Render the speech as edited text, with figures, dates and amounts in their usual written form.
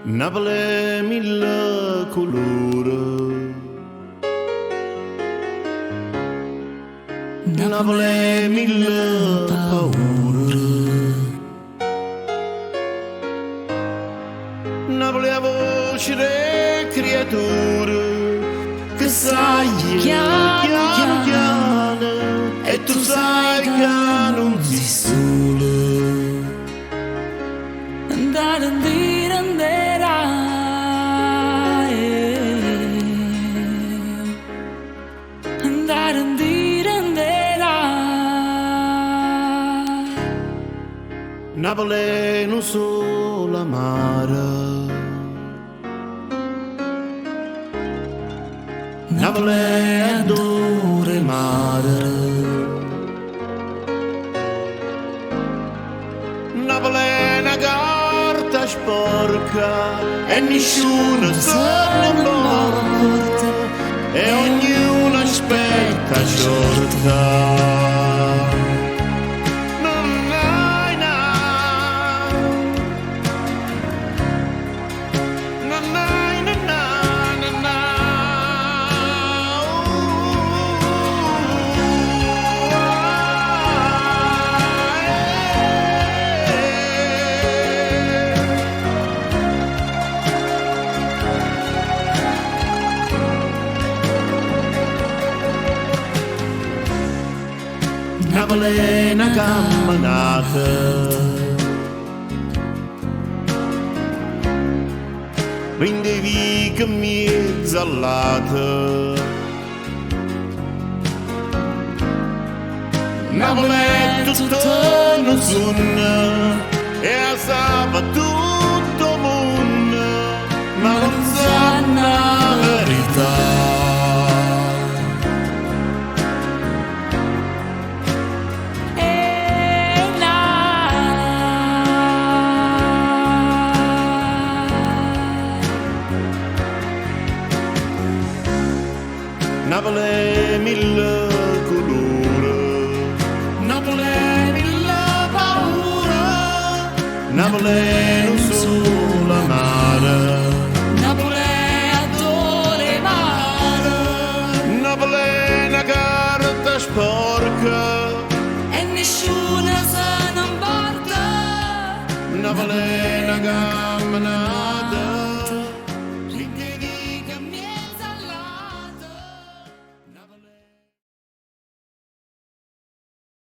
Napoli mille colori, Napoli mille paure, Napoli a voce delle creature che sai chiano chiano e tu sai che non si sole. Andare a dire andare a dire Napoli non solo amara, Napoli adora mare, Napoli è una carta sporca e nessuno se ne importa e ognuno aspetta sciorta. Napoli è una camminata, prendevi che mezza all'ata. Napoli è tutto non suona e a sabato tutto mondo, ma non sa la verità. Napoli è mille colori, Napoli è mille paure, Napoli è non solo amare, Napoli adora mare, Napoli è una carta sporca e nessuno se ne importa. Napoli è una carta